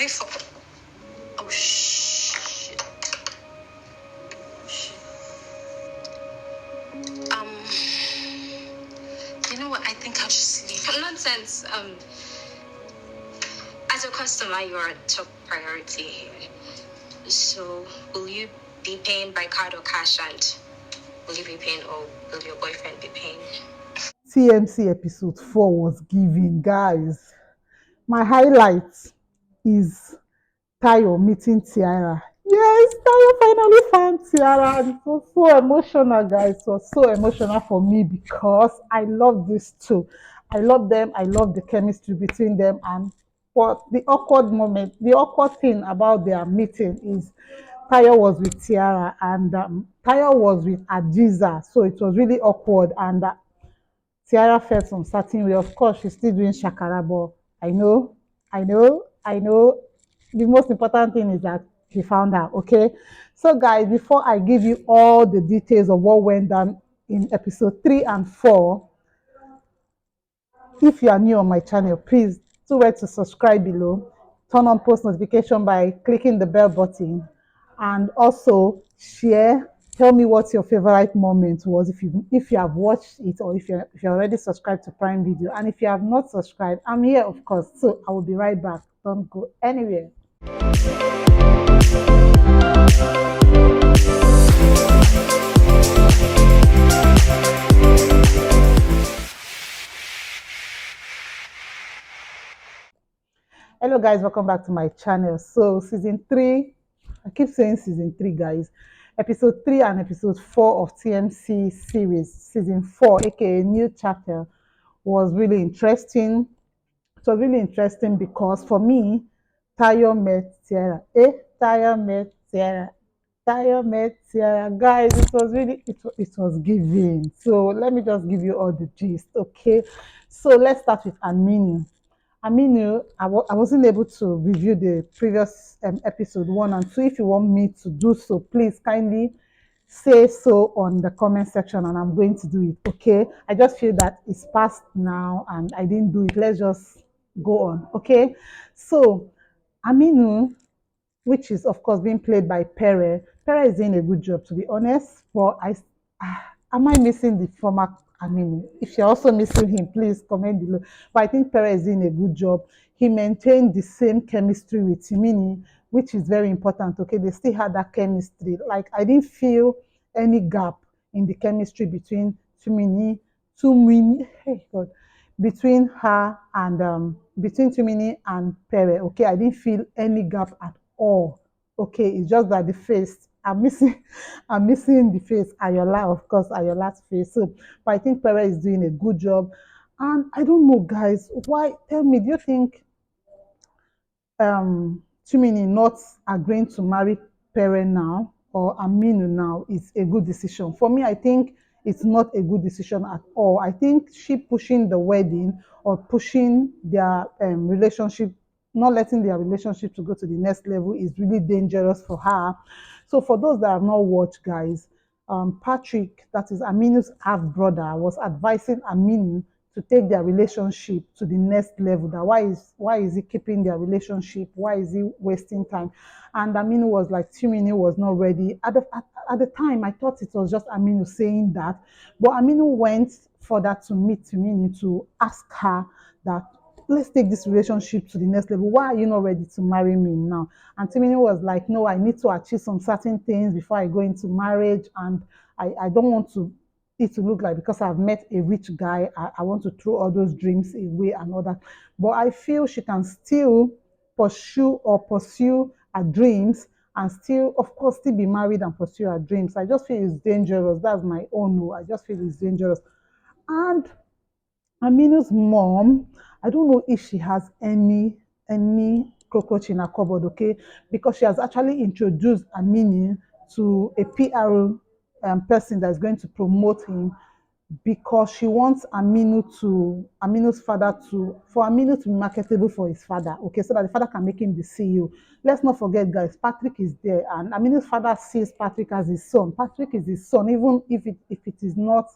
I for? Oh shit. You know what? I think I'll just leave. Nonsense. As a customer, you are top priority here. So, will you be paying by card or cash, and will you be paying, or will your boyfriend be paying? TMC episode 4 was given, guys. My highlight is Tayo meeting Tiara. Yes, Tayo finally found Tiara, and it was so emotional, guys. It was so emotional for me because I love these two. I love them. I love the chemistry between them. And what the awkward moment, the awkward thing about their meeting is Tayo was with Tiara and Tayo was with Hadiza. So it was really awkward. And Tiara felt some certain way. Of course, she's still doing shakara, but I know. The most important thing is that he found out. Okay. So, guys, before I give you all the details of what went down in episode 3 and 4, if you are new on my channel, please do wait to subscribe below. Turn on post notification by clicking the bell button, and also share. Tell me what your favorite moment was if you have watched it, or if you're already subscribed to Prime Video. And if you have not subscribed, I'm here, of course. So I will be right back. Don't go anywhere. Hello guys, welcome back to my channel. So season 3, I keep saying season 3, guys. Episode 3 and episode 4 of TMC series, season 4, aka new chapter, was really interesting. It was really interesting because for me, Tayo met Tiara. Tayo met Tiara. Tayo met Tiara. Guys, it was giving. So let me just give you all the gist, okay? So let's start with Aminu. Aminu, I wasn't able to review the previous episode 1 and 2. If you want me to do so, please kindly say so on the comment section and I'm going to do it. Okay. I just feel that it's past now and I didn't do it. Let's just go on. Okay. So Aminu, which is of course being played by Pere. Pere is doing a good job, to be honest. But am I missing the former Aminu? If you're also missing him, please comment below. But I think Pere is doing a good job. He maintained the same chemistry with Tumini, which is very important. Okay, they still had that chemistry. Like I didn't feel any gap in the chemistry between hey God, between her and between Tumini and Pere. Okay, I didn't feel any gap at all. Okay, it's just that the face I'm missing. I'm missing the face. Ayola, of course, Ayola's face. So, but I think Pere is doing a good job. And I don't know, guys, why? Tell me, do you think Tumini not agreeing to marry Pere now or Aminu now is a good decision? For me, I think it's not a good decision at all. I think she pushing the wedding or pushing their relationship, not letting their relationship to go to the next level is really dangerous for her. So for those that have not watched, guys, Patrick, that is Aminu's half brother, was advising Aminu to take their relationship to the next level. That why is he keeping their relationship? Why is he wasting time? And Aminu was like, Tumini was not ready. At the time, I thought it was just Aminu saying that. But Aminu went further to meet Tumini to ask her that, let's take this relationship to the next level. Why are you not ready to marry me now? And Tumini was like, no, I need to achieve some certain things before I go into marriage. And I don't want it to look like because I've met a rich guy, I want to throw all those dreams away and all that. But I feel she can still pursue her dreams and still, of course, still be married and pursue her dreams. I just feel it's dangerous. That's my own no. I just feel it's dangerous. And Aminu's mom, I don't know if she has any cockroach in her cupboard, okay? Because she has actually introduced Aminu to a PR person that's going to promote him because she wants Aminu's father for Aminu to be marketable for his father, okay, so that the father can make him the CEO. Let's not forget, guys, Patrick is there, and Aminu's father sees Patrick as his son. Patrick is his son, even if it is not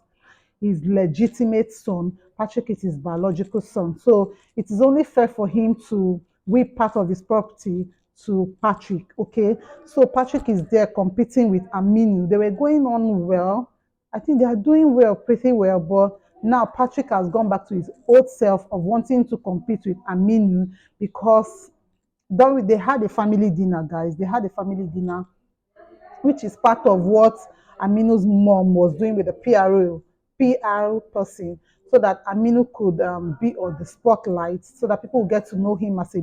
his legitimate son. Patrick is his biological son. So it is only fair for him to with part of his property to Patrick. Okay, so Patrick is there competing with Aminu. They were going on well. I think they are doing well, pretty well, but now Patrick has gone back to his old self of wanting to compete with Aminu because they had a family dinner, guys. They had a family dinner, which is part of what Aminu's mom was doing with the PR person, so that Aminu could be on the spotlight, so that people get to know him as a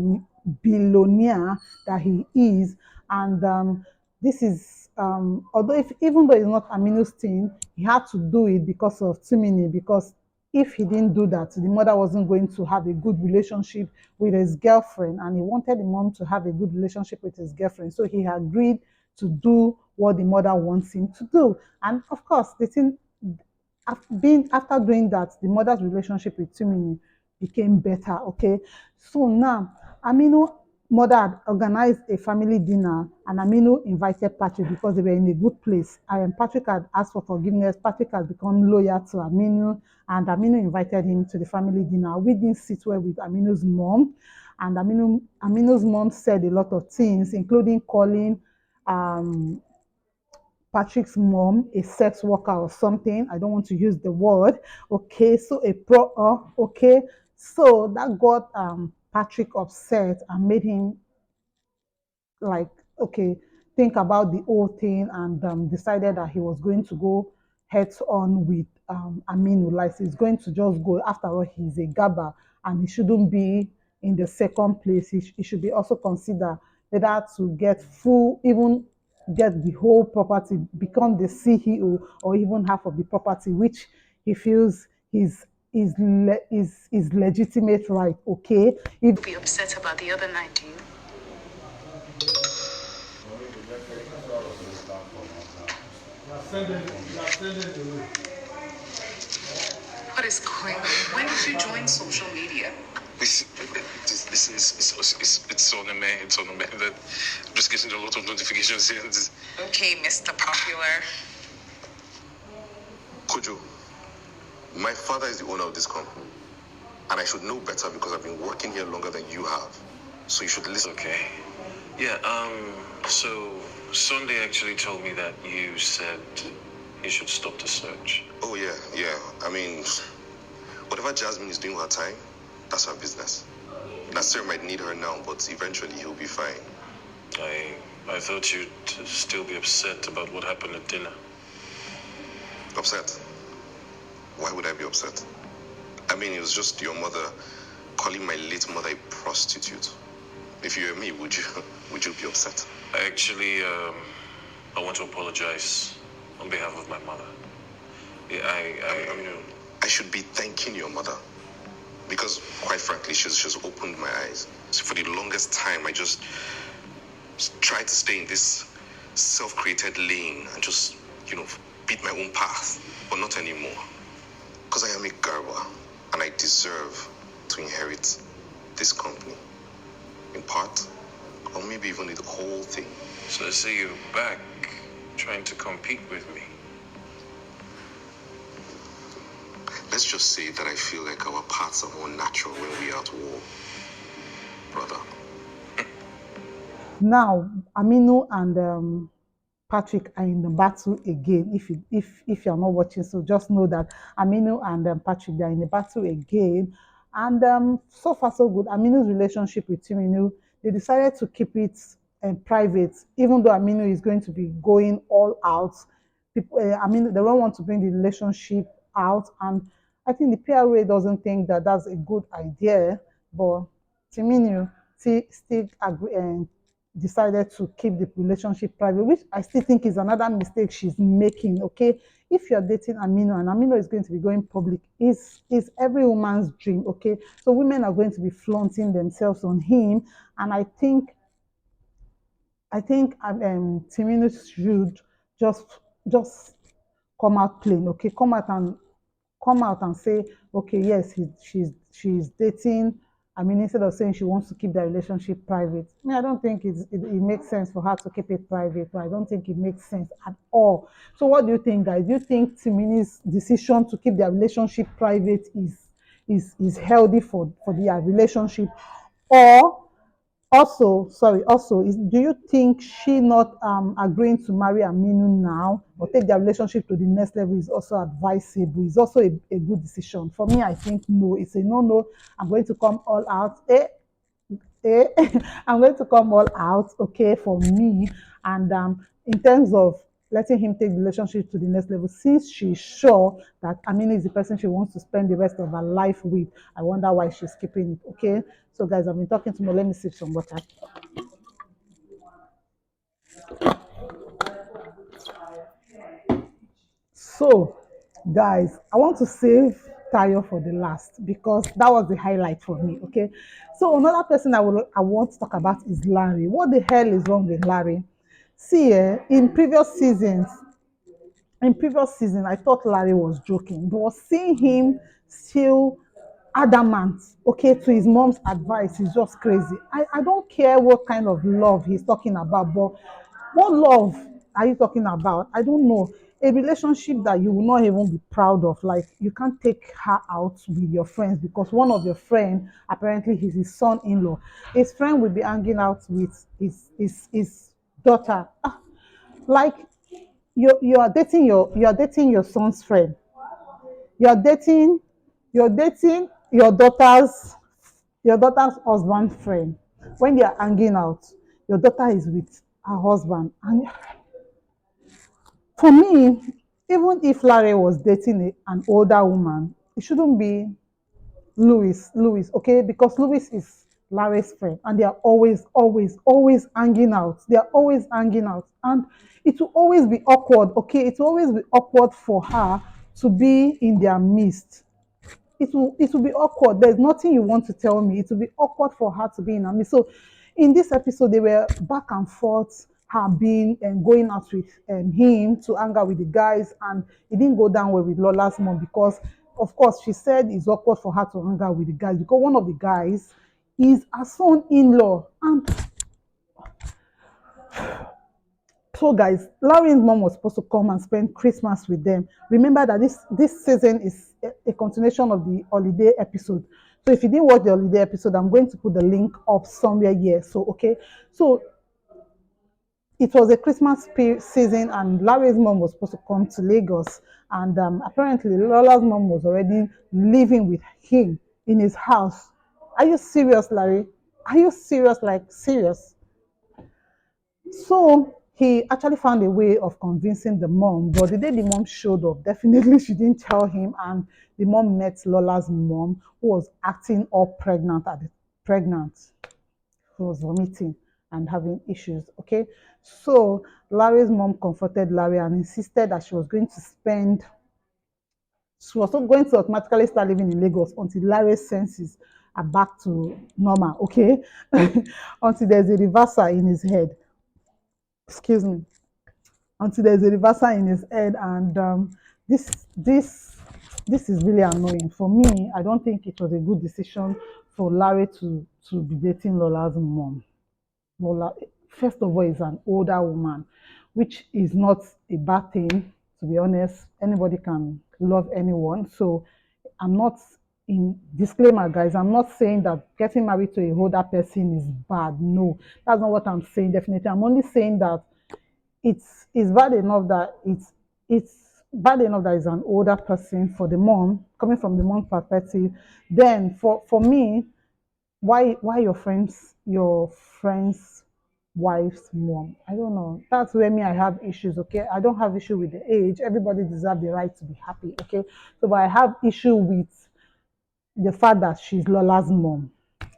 billionaire that he is. And this is, although if even though it's not Aminu's thing, he had to do it because of Tumini, because if he didn't do that, the mother wasn't going to have a good relationship with his girlfriend, and he wanted the mom to have a good relationship with his girlfriend. So he agreed to do what the mother wants him to do. And of course, the thing, after doing that, the mother's relationship with Tumini became better. Okay, so now Aminu mother had organized a family dinner, and Aminu invited Patrick because they were in a good place. And Patrick had asked for forgiveness. Patrick had become loyal to Aminu, and Aminu invited him to the family dinner. We didn't sit well with Aminu's mom, and Aminu's mom said a lot of things, including calling um, Patrick's mom a sex worker or something. I don't want to use the word. Okay, so okay, so that got Patrick upset and made him like, okay, think about the whole thing, and decided that he was going to go heads on with Aminu. Like he's going to just go. After all, he's a Gaba, and he shouldn't be in the second place. He should be also consider whether to get full, even get the whole property, become the CEO, or even half of the property, which he feels is legitimate right. Okay, if Be upset about the other night, do you? What is going on? When did you join social media? This it's on the man. It's on the man. I'm just getting a lot of notifications here. Okay, Mr. Popular. Kojo, my father is the owner of this company, and I should know better because I've been working here longer than you have. So you should listen. Okay. Yeah, so Sunday actually told me that you said you should stop the search. Oh, yeah. I mean, whatever Jasmine is doing with her time, that's her business. Nasir might need her now, but eventually he'll be fine. I thought you'd still be upset about what happened at dinner. Upset? Why would I be upset? I mean, it was just your mother calling my late mother a prostitute. If you were me, would you be upset? I want to apologize on behalf of my mother. Yeah, I should be thanking your mother, because quite frankly, she's opened my eyes. So for the longest time, I just tried to stay in this self-created lane and just, beat my own path, but not anymore. Because I am a Garba, and I deserve to inherit this company. In part, or maybe even the whole thing. So I see you back trying to compete with me. Let's just say that I feel like our paths are more natural when we are at war, brother. now Aminu and Patrick are in the battle again. If you're not watching, so just know that Aminu and Patrick, they are in the battle again. And so far so good. Aminu's relationship with Timinu, they decided to keep it private, even though Aminu is going to be going all out. People, Aminu, they don't want to bring the relationship out, and I think the PRA doesn't think that that's a good idea. But Timinu still agree, decided to keep the relationship private, which I still think is another mistake she's making. Okay, if you're dating Aminu and Aminu is going to be going public, is every woman's dream. Okay, so women are going to be flaunting themselves on him, and I think Timinu should just just come out plain. Okay, come out and say, okay, yes, she's dating. I mean, instead of saying she wants to keep the relationship private, I mean, I don't think it makes sense for her to keep it private. I don't think it makes sense at all. So, what do you think, guys? Do you think Timini's decision to keep their relationship private is healthy for their relationship, or Also, sorry, also, do you think she not agreeing to marry Aminu now or take their relationship to the next level is also advisable? It's also a good decision. For me, I think no, it's a no. I'm going to come all out. Eh, I'm going to come all out, okay, for me. And in terms of letting him take the relationship to the next level, since she's sure that Amina is the person she wants to spend the rest of her life with, I wonder why she's keeping it, okay? So, guys, I've been talking to me. Let me sip some water. So, guys, I want to save Tayo for the last because that was the highlight for me. Okay. So another person I want to talk about is Larry. What the hell is wrong with Larry? See, in previous season, I thought Larry was joking, but seeing him still adamant, okay, to his mom's advice is just crazy. I don't care what kind of love he's talking about, but what love are you talking about? I don't know. A relationship that you will not even be proud of, like you can't take her out with your friends because one of your friends, apparently he's his son-in-law. His friend will be hanging out with his daughter. Like you are dating your son's friend. You're dating your daughter's husband friend. When they are hanging out, your daughter is with her husband. And for me, even if Larry was dating an older woman, it shouldn't be Louis, okay? Because Louis is Larry's friend and they are always hanging out. They are always hanging out. And it will always be awkward, okay? It will always be awkward for her to be in their midst. It will be awkward. There's nothing you want to tell me. It will be awkward for her to be in her midst. So in this episode, they were back and forth, her being and going out with him to hang out with the guys, and it didn't go down well with Lola's mom because, of course, she said it's awkward for her to hang out with the guys because one of the guys is her son-in-law. And so, guys, Lauren's mom was supposed to come and spend Christmas with them. Remember that this season is a continuation of the holiday episode. So, if you didn't watch the holiday episode, I'm going to put the link up somewhere here. So, okay. So, it was a Christmas season, and Larry's mom was supposed to come to Lagos. And apparently, Lola's mom was already living with him in his house. Are you serious, Larry? Are you serious? Like, serious? So he actually found a way of convincing the mom, but the day the mom showed up, definitely she didn't tell him, and the mom met Lola's mom, who was acting all pregnant, who was vomiting and having issues. Okay, so Larry's mom comforted Larry and insisted that she was not going to automatically start living in Lagos until Larry's senses are back to normal. Okay, until there's a reversal in his head. Excuse me. Until there's a reversal in his head, and this this this is really annoying for me. I don't think it was a good decision for Larry to be dating Lola's mom. Lola, first of all, is an older woman, which is not a bad thing, to be honest. Anybody can love anyone. So I'm not, in disclaimer, guys, I'm not saying that getting married to a older person is bad. No, that's not what I'm saying, definitely. I'm only saying that it's bad enough that it's bad enough that it's an older person for the mom, coming from the mom perspective. Then for me, why your friend's wife's mom? I don't know. That's where me I have issues. Okay, I don't have issue with the age. Everybody deserves the right to be happy. Okay, so but I have issue with the fact that she's Lola's mom,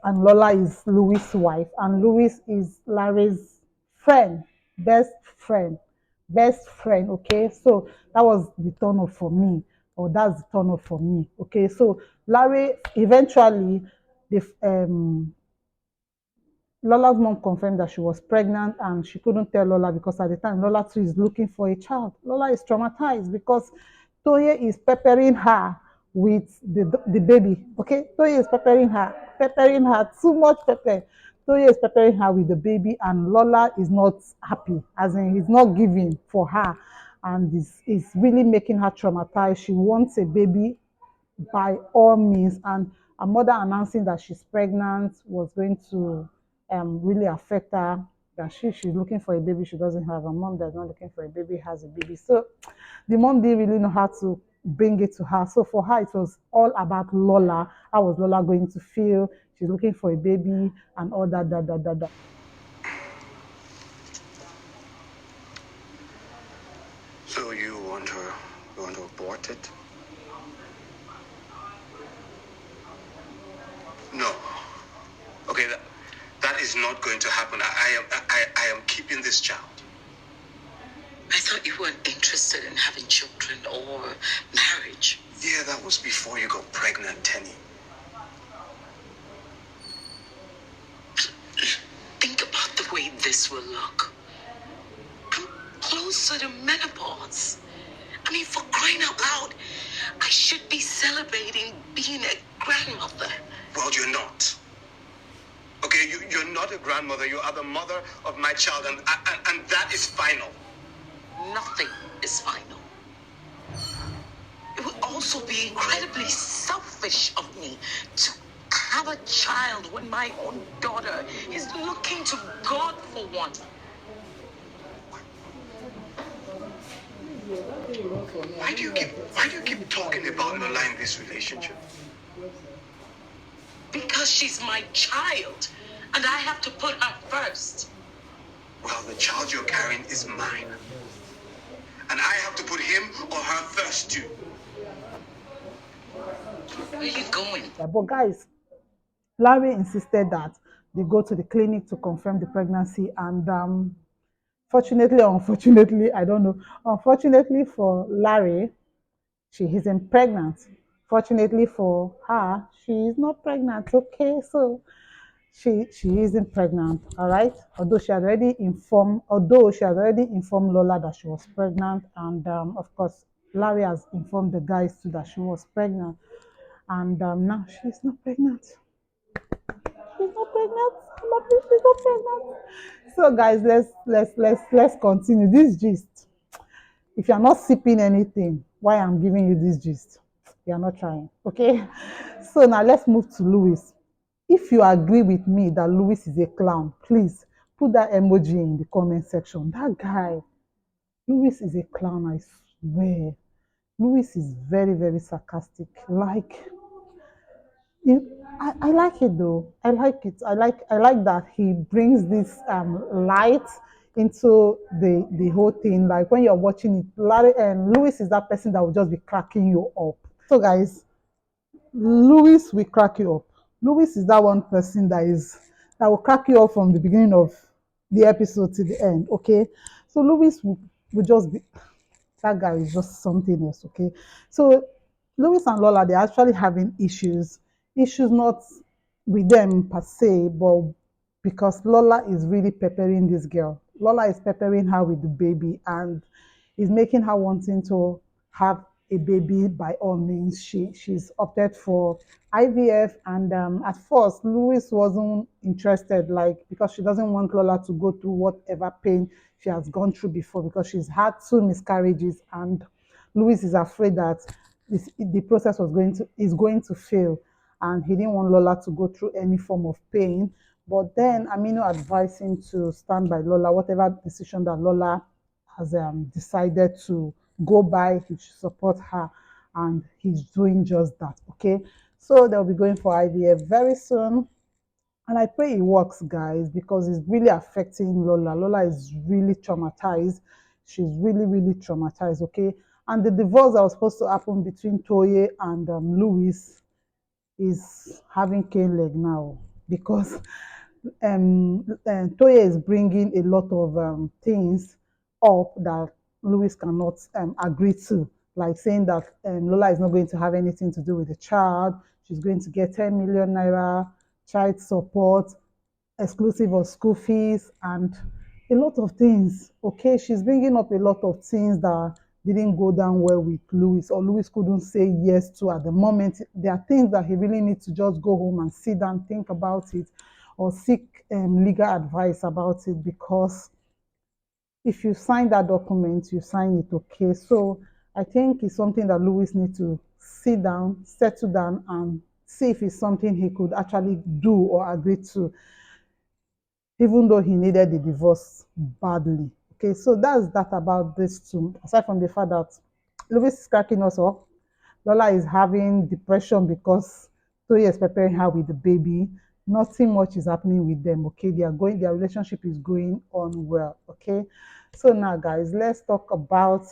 and Lola is Louis' wife, and Louis is Larry's friend, best friend, best friend. Okay, so that was the turn off for me, or that's the turn off for me. Okay, so Larry eventually, the Lola's mom confirmed that she was pregnant and she couldn't tell Lola because at the time Lola too is looking for a child. Lola is traumatized because Toye is peppering her with the baby. Okay, Toye is peppering her too much pepper. Toye is peppering her with the baby, and Lola is not happy, as in he's not giving for her, and is really making her traumatized. She wants a baby by all means, and her mother announcing that she's pregnant was going to really affect her. That she's looking for a baby she doesn't have. Her mom that's not looking for a baby has a baby. So the mom didn't really know how to bring it to her. So for her, it was all about Lola. How was Lola going to feel? She's looking for a baby and all that. So you want to abort it? No. Okay, that is not going to happen. I am keeping this child. I thought you weren't interested in having children or marriage. Yeah, that was before you got pregnant, Tenny. Think about the way this will look. I'm closer to menopause. I mean, for crying out loud, I should be celebrating being a grandmother. Well, you're not. Okay, you're not a grandmother. You are the mother of my child, and that is final. Nothing is final. It would also be incredibly selfish of me to have a child when my own daughter is looking to God for one. Why do you keep talking about Lola in this relationship? Because she's my child, and I have to put her first. Well, the child you're carrying is mine. And I have to put him or her first too. Where are you going? Yeah, but guys, Larry insisted that they go to the clinic to confirm the pregnancy, and fortunately or unfortunately, I don't know. Unfortunately for Larry, she isn't pregnant. Fortunately for her, she is not pregnant. Okay, so she isn't pregnant. All right. Although she had already informed Lola that she was pregnant, and of course Larry has informed the guys too that she was pregnant, and now she's not pregnant. She's not pregnant. She's not pregnant. So guys, let's continue this gist. If you're not sipping anything, why I'm giving you this gist, you're not trying. Okay. So now let's move to Louis. If you agree with me that Louis is a clown, please put that emoji in the comment section. That guy, Louis is a clown, I swear. Louis is very, very sarcastic. Like, I like it though. I like it. I like that he brings this light into the whole thing. Like when you're watching it, Larry and Louis is that person that will just be cracking you up. So guys, Louis will crack you up. Louis is that one person that will crack you up from the beginning of the episode to the end. Okay, so Louis will just be, that guy is just something else. Okay, so Louis and Lola, they're actually having issues not with them per se, but because Lola is really peppering this girl. Lola is peppering her with the baby and is making her wanting to have a baby by all means. She's opted for IVF, and at first Louis wasn't interested, like because she doesn't want Lola to go through whatever pain she has gone through before, because she's had 2 miscarriages, and Louis is afraid that the process is going to fail, and he didn't want Lola to go through any form of pain. But then Aminu advised him to stand by Lola, whatever decision that Lola has decided to go by, he should support her, and he's doing just that. Okay, so they'll be going for IVF very soon, and I pray it works, guys, because it's really affecting Lola. Lola is really traumatized. She's really, really traumatized. Okay, and the divorce that was supposed to happen between Toye and Louis is having cane leg now, because Toye is bringing a lot of things up that Louis cannot agree to, like saying that Lola is not going to have anything to do with the child. She's going to get 10 million naira child support, exclusive of school fees, and a lot of things. Okay, she's bringing up a lot of things that didn't go down well with Louis, or Louis couldn't say yes to at the moment. There are things that he really needs to just go home and sit down, think about it, or seek legal advice about it, because if you sign that document, you sign it. Okay, so I think it's something that Louis needs to sit down, settle down, and see if it's something he could actually do or agree to. even though he needed the divorce badly. Okay, so that's that about this two. Aside from the fact that Louis is cracking us up, Lola is having depression because Toye is preparing her with the baby. Nothing much is happening with them. Okay, their relationship is going on well. Okay, so now guys, let's talk about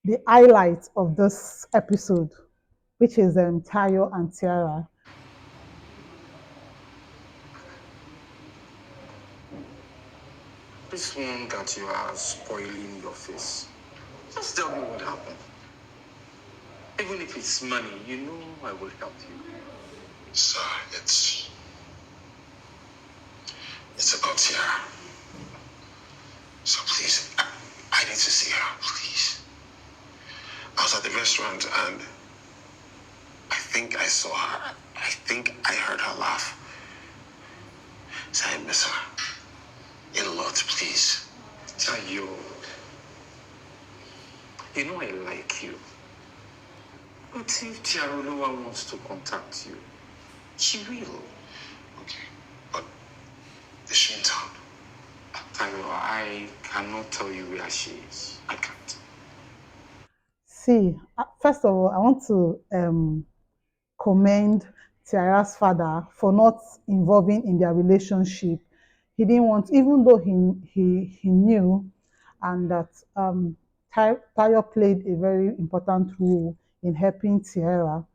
the highlight of this episode, which is Tayo and Tiara. This one that you are spoiling your face. Just tell me what happened. Even if it's money, you know I will help you. Sir, it's about Tiara. So please, I need to see her, please. I was at the restaurant and I think I saw her. I think I heard her laugh. So I miss her. In a lot, please. Tayo, you know I like you. But if Tiara wants to contact you, she will. Okay, but is she in town? Tayo, I cannot tell you where she is. I can't. See, first of all, I want to commend Tiara's father for not involving in their relationship. He didn't want, even though he knew, and that Tayo played a very important role in helping Tiara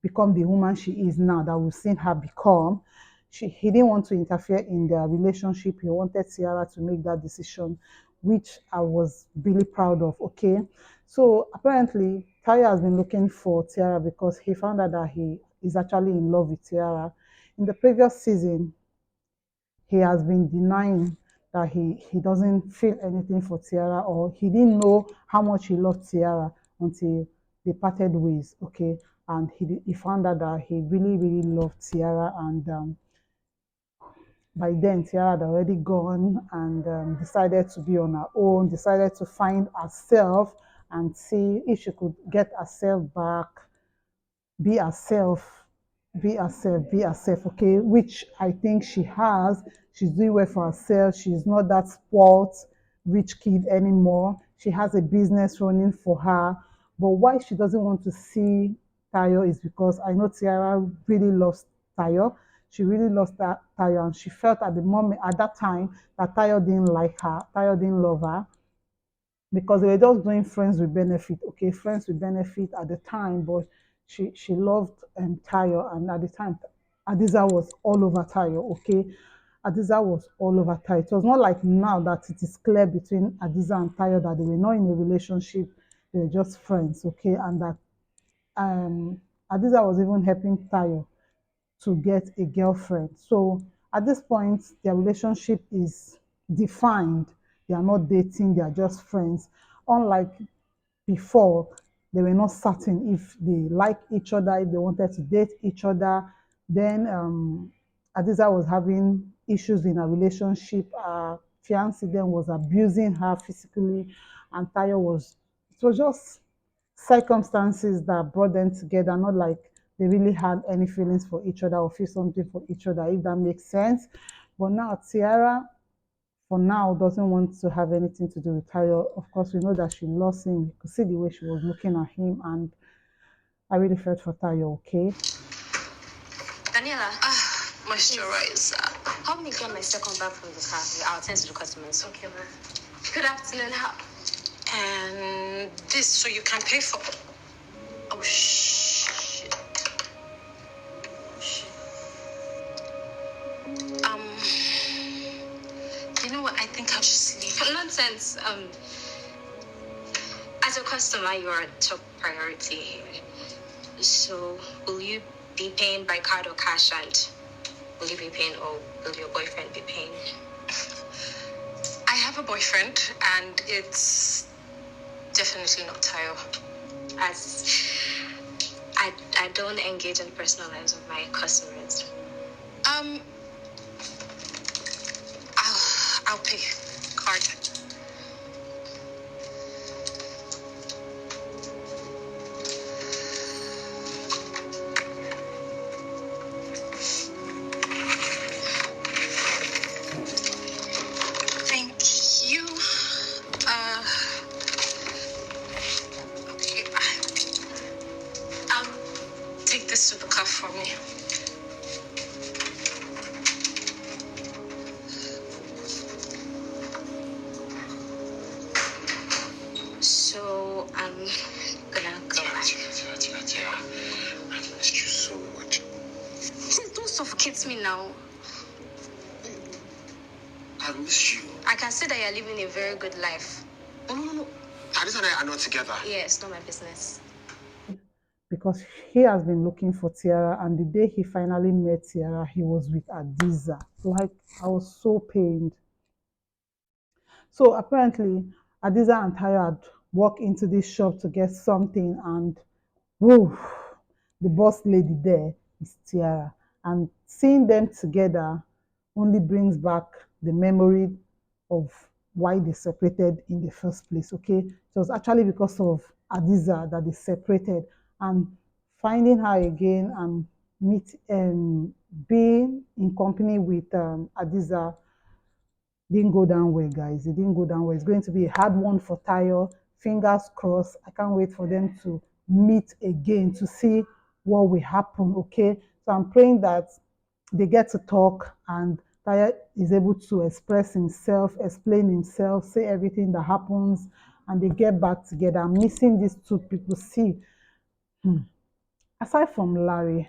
become the woman she is now, that we've seen her become. He didn't want to interfere in their relationship. He wanted Tiara to make that decision, which I was really proud of. Okay, so apparently Tayo has been looking for Tiara because he found out that he is actually in love with Tiara. In the previous season, he has been denying that he doesn't feel anything for Tiara, or he didn't know how much he loved Tiara until they parted ways. Okay, and he found out that he really loved Tiara, and by then Tiara had already gone and decided to be on her own, decided to find herself and see if she could get herself back, be herself, be herself, okay, which I think she has. She's doing well for herself. She's not that spoiled rich kid anymore. She has a business running for her. But why she doesn't want to see Tayo is because I know Tiara really loves Tayo. She really loves Tayo, and she felt at the moment, at that time, that Tayo didn't like her, Tayo didn't love her, because they were just doing friends with benefit. Okay, friends with benefit at the time, but she loved Tayo, and at the time, Hadiza was all over Tayo. Okay, Hadiza was all over Tayo. It was not like now that it is clear between Hadiza and Tayo that they were not in a relationship; they were just friends. Okay, and that Hadiza was even helping Tayo to get a girlfriend. So at this point, their relationship is defined. They are not dating, they are just friends. Unlike before, they were not certain if they like each other, if they wanted to date each other. Then Hadiza was having issues in a relationship. Her fiance then was abusing her physically, and Tayo was, it was just circumstances that brought them together, not like they really had any feelings for each other or feel something for each other, if that makes sense. But now Tiara, for now, doesn't want to have anything to do with Tayo. Of course, we know that she lost him. You could see the way she was looking at him, and I really felt for Tayo, okay? Daniela, Moisturizer. help me get my second bag from the car. I'll attend to the customers. Okay, ma'am. Good afternoon. And this so you can pay for. Oh, shit. You know what? I think I'll just leave. Nonsense. As a customer, you are top priority. So, will you be paying by card or cash, and will you be paying, or will your boyfriend be paying? I have a boyfriend, and it's definitely not Tayo. As I don't engage in personal lives of my customers. I'll pay card. mocha for me. So I'm gonna go back. Tiara, I've missed you so much. Please don't suffocate me now. I miss you. I can see that you're living a very good life. No. Hadiza and I are not together. Yeah, it's not my business. Because he has been looking for Tiara, and the day he finally met Tiara, he was with Hadiza. Like, I was so pained. So apparently, Hadiza and Toye had walked into this shop to get something, and woo, the boss lady there is Tiara. And seeing them together only brings back the memory of why they separated in the first place. Okay, it was actually because of Hadiza that they separated, and finding her again and being in company with Hadiza didn't go down well, guys. It didn't go down well. It's going to be a hard one for Toye. Fingers crossed. I can't wait for them to meet again to see what will happen. Okay, so I'm praying that they get to talk and Toye is able to express himself, explain himself, say everything that happens, and they get back together. I'm missing these two people. See, aside from Lanre,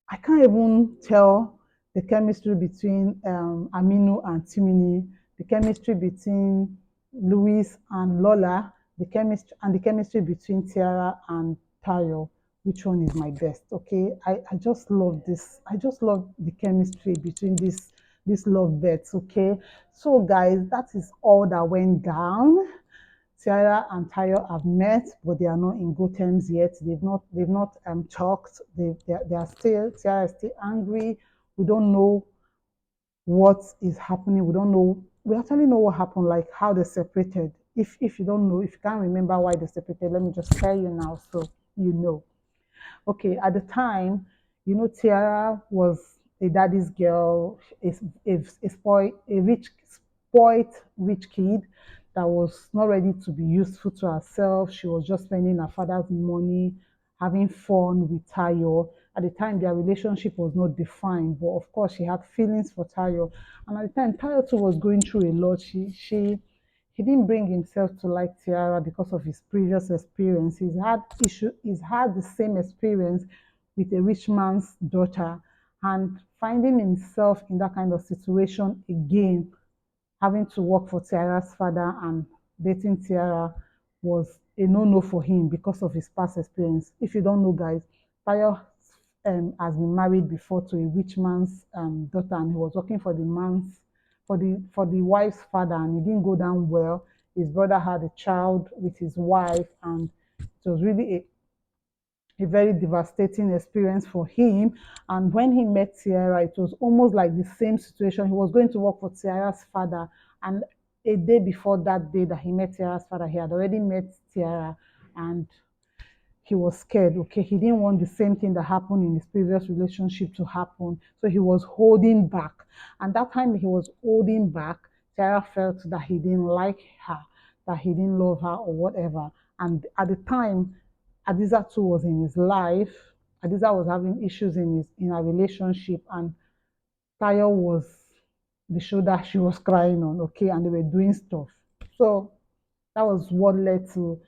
I can't even tell the chemistry between Aminu and Tumini, the chemistry between Louis and Lola, the chemistry between Tiara and Toye. Which one is my best? Okay, I just love this. I just love the chemistry between these love beds. Okay, so guys, that is all that went down. Tiara and Toye have met, but they are not in good terms yet. They've not talked. They are still, Tiara is still angry. We don't know what is happening. We don't know. We actually know what happened, like how they separated. If you don't know, if you can't remember why they separated, let me just tell you now, so you know. Okay, at the time, Tiara was a daddy's girl, spoiled rich kid that was not ready to be useful to herself. She was just spending her father's money, having fun with Toye. At the time, their relationship was not defined, but of course, she had feelings for Toye. And at the time, Toye too was going through a lot. He didn't bring himself to like Tiara because of his previous experience. He's had the same experience with a rich man's daughter, and finding himself in that kind of situation again, having to work for Tiara's father and dating Tiara was a no-no for him because of his past experience. If you don't know, guys, Toye has been married before to a rich man's daughter, and he was working for the wife's father, and it didn't go down well. His brother had a child with his wife, and it was really a very devastating experience for him. And when he met Tiara, it was almost like the same situation. He was going to work for Tiara's father, and a day before that day that he met Tiara's father, he had already met Tiara, and he was scared. Okay, he didn't want the same thing that happened in his previous relationship to happen, so he was holding back. And that time he was holding back, Tiara felt that he didn't like her, that he didn't love her or whatever. And at the time, Hadiza too was in his life. Hadiza was having issues in her relationship, and Toye was the shoulder she was crying on. Okay, and they were doing stuff. So that was what led to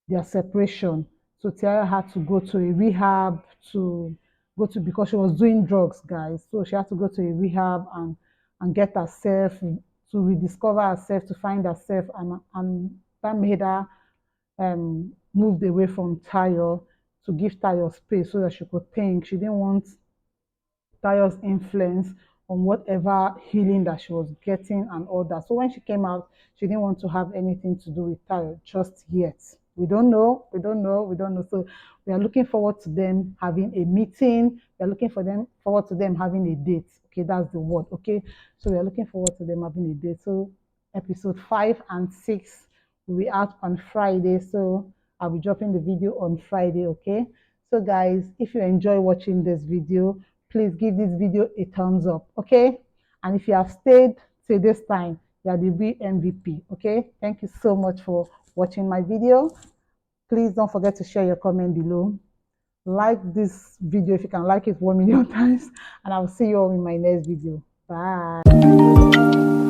their separation. So Tiara had to go to a rehab to go to, because she was doing drugs, guys. So she had to go to a rehab and get herself to rediscover herself, to find herself, and that made her moved away from Toye to give Toye space so that she could think. She didn't want Toye's influence on whatever healing that she was getting and all that. So when she came out, she didn't want to have anything to do with Toye just yet. We don't know. So we are looking forward to them having a meeting. We are looking forward to them having a date. Okay, that's the word. Okay, so we are looking forward to them having a date. So episode 5 and 6 will be out on Friday. So I'll be dropping the video on Friday. Okay, so guys, if you enjoy watching this video, please give this video a thumbs up. Okay, and if you have stayed till this time, you are the real MVP. Okay, thank you so much for watching my video. Please don't forget to share your comment below. Like this video if you can like it 1 million times, and I'll see you all in my next video. Bye.